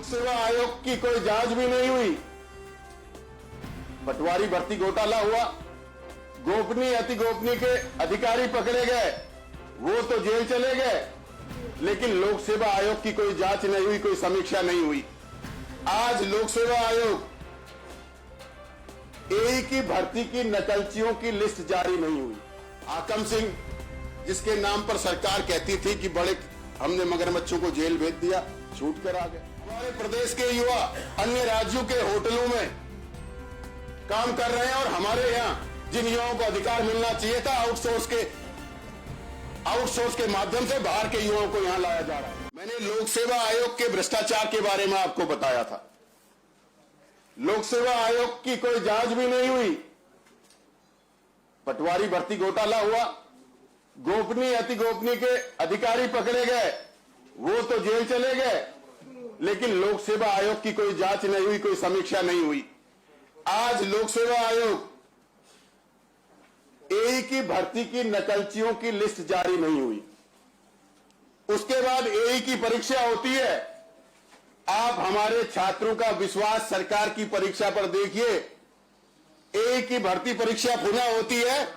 सेवा आयोग की कोई जांच भी नहीं हुई। पटवारी भर्ती घोटाला हुआ, गोपनीय अति गोपनीय के अधिकारी पकड़े गए, वो तो जेल चले गए, लेकिन लोक सेवा आयोग की कोई जांच नहीं हुई, कोई समीक्षा नहीं हुई। आज लोक सेवा आयोग एई की भर्ती की नकलचियों की लिस्ट जारी नहीं हुई। हाकम सिंह, जिसके नाम पर सरकार कहती थी कि बड़े हमने मगरमच्छों को जेल भेज दिया, छूट कर आ गए। हमारे प्रदेश के युवा अन्य राज्यों के होटलों में काम कर रहे हैं और हमारे यहाँ जिन युवाओं को अधिकार मिलना चाहिए था आउटसोर्स के माध्यम से बाहर के युवाओं को यहां लाया जा रहा है। मैंने लोक सेवा आयोग के भ्रष्टाचार के बारे में आपको बताया था। लोक सेवा आयोग की कोई जांच भी नहीं हुई। पटवारी भर्ती घोटाला हुआ, गोपनीय अति गोपनीय के अधिकारी पकड़े गए, वो तो जेल चले गए, लेकिन लोक सेवा आयोग की कोई जांच नहीं हुई, कोई समीक्षा नहीं हुई। आज लोक सेवा आयोग एई की भर्ती की नकलचियों की लिस्ट जारी नहीं हुई। उसके बाद एई की परीक्षा होती है। आप हमारे छात्रों का विश्वास सरकार की परीक्षा पर देखिए। एई की भर्ती परीक्षा पुनः होती है,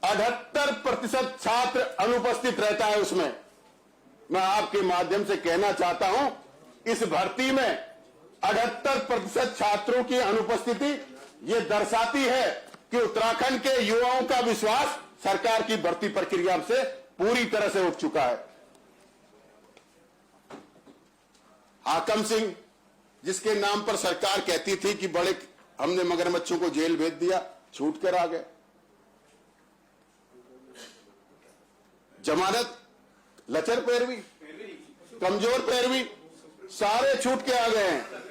78% छात्र अनुपस्थित रहता है उसमें। मैं आपके माध्यम से कहना चाहता हूं, इस भर्ती में 78% छात्रों की अनुपस्थिति ये दर्शाती है कि उत्तराखंड के युवाओं का विश्वास सरकार की भर्ती प्रक्रिया से पूरी तरह से उठ चुका है। हाकम सिंह, जिसके नाम पर सरकार कहती थी कि बड़े हमने मगरमच्छों को जेल भेज दिया, छूट कर आ गए। जमानत, लचर पैरवी, कमजोर पैरवी, सारे छूट के आ गए हैं।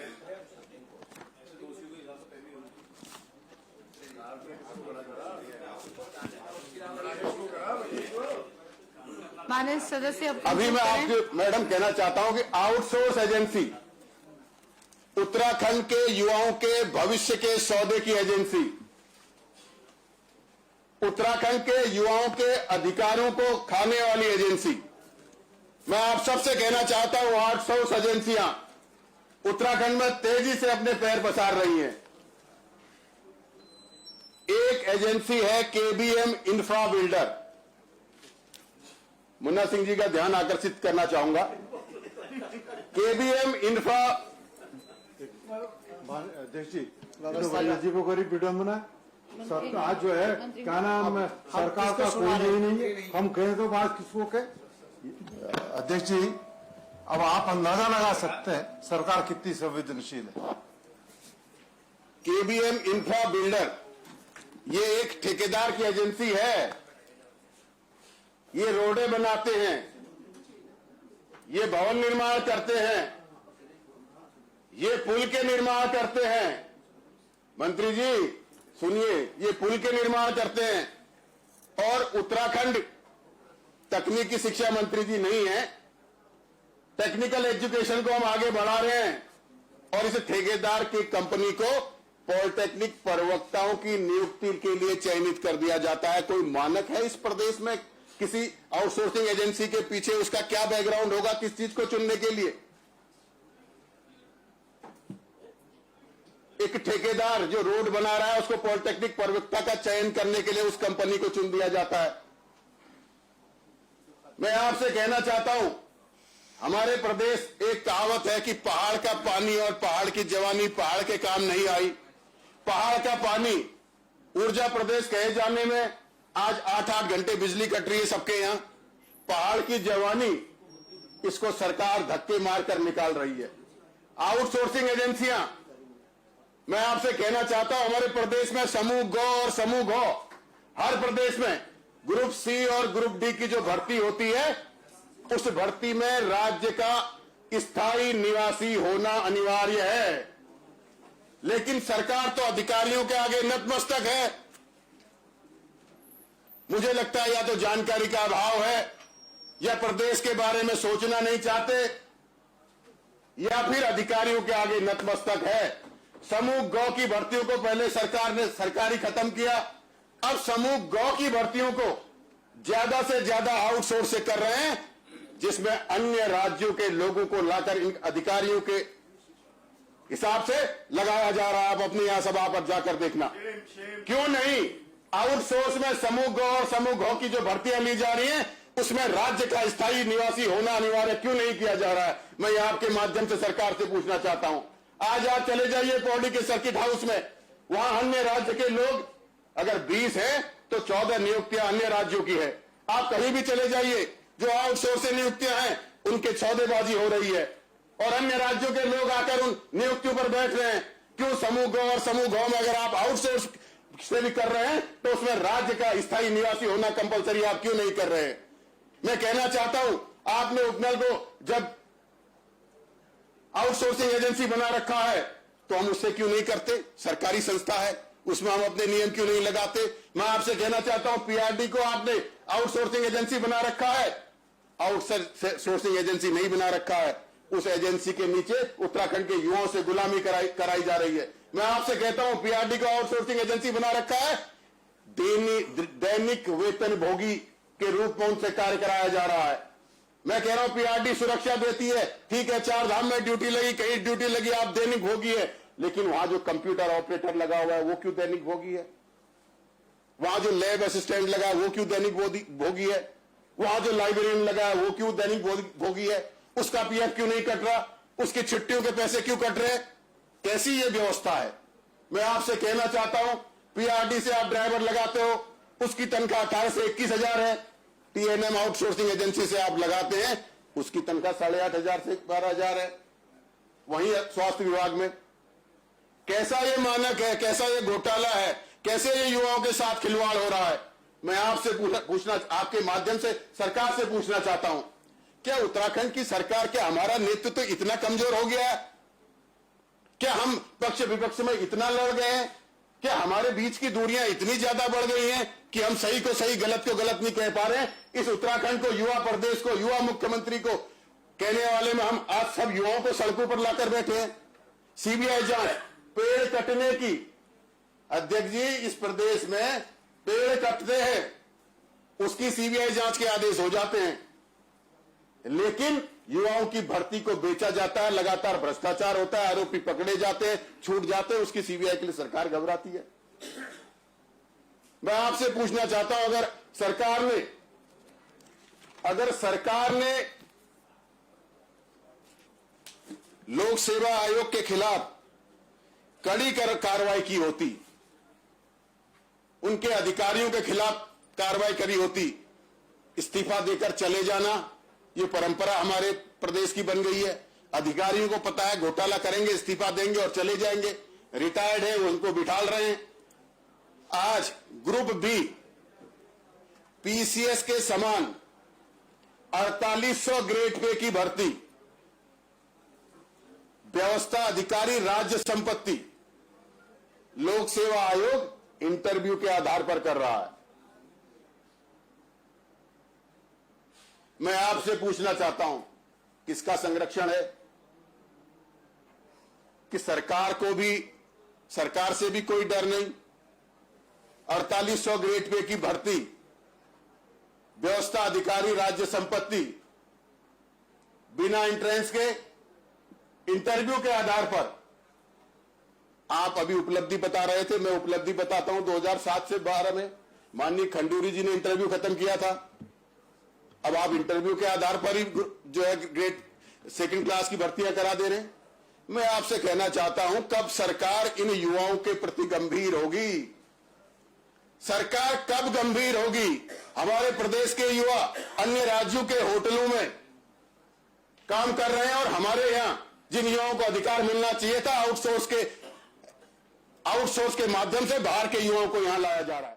माननीय सदस्य, अभी मैं आपके मैडम कहना चाहता हूं कि आउटसोर्स एजेंसी, उत्तराखंड के युवाओं के भविष्य के सौदे की एजेंसी, उत्तराखंड के युवाओं के अधिकारों को खाने वाली एजेंसी, मैं आप सबसे कहना चाहता हूं, आउटसोर्स एजेंसियां उत्तराखंड में तेजी से अपने पैर पसार रही हैं। एक एजेंसी है KBM infra builder. Munna Singh ji का ध्यान आकर्षित करना चाहूंगा। केबीएम इंफ्रा, अध्यक्ष जी को करीब विडम्बना सरकार आज जो है क्या नाम है, सरकार का कोई यही नहीं है। हम कहें तो बात किसको कहे। अध्यक्ष जी, अब आप अंदाजा लगा सकते हैं सरकार कितनी संवेदनशील है। केबीएम इंफ्रा बिल्डर ये एक ठेकेदार की एजेंसी है। ये रोडें बनाते हैं, ये भवन निर्माण करते हैं, ये पुल के निर्माण करते हैं। मंत्री जी सुनिए, ये पुल के निर्माण करते हैं। और उत्तराखंड तकनीकी शिक्षा मंत्री जी नहीं है, टेक्निकल एजुकेशन को हम आगे बढ़ा रहे हैं और इस ठेकेदार की कंपनी को पॉलिटेक्निक प्रवक्ताओं की नियुक्ति के लिए चयनित कर दिया जाता है। कोई मानक है इस प्रदेश में किसी आउटसोर्सिंग एजेंसी के पीछे उसका क्या बैकग्राउंड होगा, किस चीज को चुनने के लिए? एक ठेकेदार जो रोड बना रहा है उसको पॉलिटेक्निक प्रवक्ता का चयन करने के लिए उस कंपनी को चुन दिया जाता है। मैं आपसे कहना चाहता हूं, हमारे प्रदेश, एक कहावत है कि पहाड़ का पानी और पहाड़ की जवानी पहाड़ के काम नहीं आई। पहाड़ का पानी, ऊर्जा प्रदेश कहे जाने में आज 8-8 घंटे बिजली कट रही है सबके यहां। पहाड़ की जवानी, इसको सरकार धक्के मारकर निकाल रही है। आउटसोर्सिंग एजेंसियां, मैं आपसे कहना चाहता हूं, हमारे प्रदेश में समूह ग और समूह घ, हर प्रदेश में ग्रुप सी और ग्रुप डी की जो भर्ती होती है, उस भर्ती में राज्य का स्थायी निवासी होना अनिवार्य है। लेकिन सरकार तो अधिकारियों के आगे नतमस्तक है। मुझे लगता है या तो जानकारी का अभाव है, या प्रदेश के बारे में सोचना नहीं चाहते, या फिर अधिकारियों के आगे नतमस्तक है। समूह ग की भर्तियों को पहले सरकार ने सरकारी खत्म किया, अब समूह ग की भर्तियों को ज्यादा से ज्यादा आउटसोर्स से कर रहे हैं, जिसमें अन्य राज्यों के लोगों को लाकर इन अधिकारियों के हिसाब से लगाया जा रहा है। आप अपनी यहां सभा पर जाकर देखना। क्यों नहीं आउटसोर्स में समूह ग और समूह घ की जो भर्तियां ली जा रही हैं उसमें राज्य का स्थायी निवासी होना अनिवार्य क्यों नहीं किया जा रहा है? मैं यहां आपके माध्यम से सरकार से पूछना चाहता हूं। आज आप चले जाइए पौड़ी के सर्किट हाउस में, वहां अन्य राज्य के लोग अगर 20 है तो 14 नियुक्तियां अन्य राज्यों की है। आप कहीं भी चले जाइए, जो आउटसोर्स से नियुक्तियां हैं उनके सौदेबाजी हो रही है और अन्य राज्यों के लोग आकर उन नियुक्तियों पर बैठ रहे हैं। क्यों समूह ग और समूह घ में अगर आप आउटसोर्स से भी कर रहे हैं तो उसमें राज्य का स्थायी निवासी होना कंपलसरी आप क्यों नहीं कर रहे हैं? मैं कहना चाहता हूं, आपने उपनल को जब आउटसोर्सिंग एजेंसी बना रखा है तो हम उससे क्यों नहीं करते? सरकारी संस्था है, उसमें हम अपने नियम क्यों नहीं लगाते? मैं आपसे कहना चाहता हूं, पीआरडी को आपने आउटसोर्सिंग एजेंसी बना रखा है, आउटसोर्सिंग एजेंसी नहीं बना रखा है। उस एजेंसी के नीचे उत्तराखंड के युवाओं से गुलामी कराई जा रही है। मैं आपसे कहता हूं, पीआरडी को आउटसोर्सिंग एजेंसी बना रखा है, दैनिक वेतन भोगी के रूप में उनसे कार्य कराया जा रहा है। मैं कह रहा हूं पीआरडी सुरक्षा देती है, ठीक है, 4 धाम में ड्यूटी लगी, कहीं ड्यूटी लगी, आप दैनिक भोगी है, लेकिन वहां जो कंप्यूटर ऑपरेटर लगा हुआ है वो क्यों दैनिक भोगी है? वहां जो लैब असिस्टेंट लगा है वो क्यों दैनिक भोगी है? वहां जो लाइब्रेरियन लगा है वो क्यों दैनिक भोगी है? उसका पीएफ क्यों नहीं कट रहा? उसकी छुट्टियों के पैसे क्यों कट रहे? कैसी ये व्यवस्था है? मैं आपसे कहना चाहता हूं, पीआरडी से आप ड्राइवर लगाते हो, उसकी तनख्वाह 18 से 21,000 है। टीएनएम आउटसोर्सिंग एजेंसी से आप लगाते हैं, उसकी तनख्वाह 8,500 से 12,000 है। वहीं स्वास्थ्य विभाग में कैसा ये मानक है, कैसा ये घोटाला है, कैसे ये युवाओं के साथ खिलवाड़ हो रहा है? मैं आपसे पूछना आपके माध्यम से सरकार से पूछना चाहता हूं, क्या उत्तराखंड की सरकार, क्या हमारा नेतृत्व तो इतना कमजोर हो गया है? क्या हम पक्ष विपक्ष में इतना लड़ गए हैं? क्या हमारे बीच की दूरियां इतनी ज्यादा बढ़ गई हैं कि हम सही को सही, गलत को गलत नहीं कह पा रहे हैं? इस उत्तराखंड को, युवा प्रदेश को, युवा मुख्यमंत्री को कहने वाले में हम आज सब युवाओं को सड़कों पर लाकर बैठे हैं। सीबीआई जांच, पेड़ कटने की, अध्यक्ष जी इस प्रदेश में पेड़ कटते हैं, उसकी सीबीआई जांच के आदेश हो जाते हैं, लेकिन युवाओं की भर्ती को बेचा जाता है, लगातार भ्रष्टाचार होता है, आरोपी पकड़े जाते हैं, छूट जाते हैं, उसकी सीबीआई के लिए सरकार घबराती है। मैं आपसे पूछना चाहता हूं, अगर सरकार ने लोक सेवा आयोग के खिलाफ कड़ी कार्रवाई की होती, उनके अधिकारियों के खिलाफ कार्रवाई करी होती, इस्तीफा देकर चले जाना ये परंपरा हमारे प्रदेश की बन गई है। अधिकारियों को पता है घोटाला करेंगे, इस्तीफा देंगे और चले जाएंगे, रिटायर्ड है उनको बिठाल रहे हैं। आज ग्रुप बी पीसीएस के समान 4800 ग्रेड पे की भर्ती, व्यवस्था अधिकारी राज्य संपत्ति, लोक सेवा आयोग इंटरव्यू के आधार पर कर रहा है। मैं आपसे पूछना चाहता हूं, किसका संरक्षण है? कि सरकार से भी कोई डर नहीं? 4800 ग्रेड पे की भर्ती, व्यवस्था अधिकारी राज्य संपत्ति, बिना एंट्रेंस के इंटरव्यू के आधार पर। आप अभी उपलब्धि बता रहे थे, मैं उपलब्धि बताता हूं। 2007 से 12 में माननीय खंडूरी जी ने इंटरव्यू खत्म किया था। अब आप इंटरव्यू के आधार पर ही जो है ग्रेड 2nd क्लास की भर्तियां करा दे रहे हैं। मैं आपसे कहना चाहता हूं, कब सरकार इन युवाओं के प्रति गंभीर होगी? सरकार कब गंभीर होगी? हमारे प्रदेश के युवा अन्य राज्यों के होटलों में काम कर रहे हैं और हमारे यहां जिन युवाओं को अधिकार मिलना चाहिए था, आउटसोर्स के माध्यम से बाहर के युवाओं को यहां लाया जा रहा है।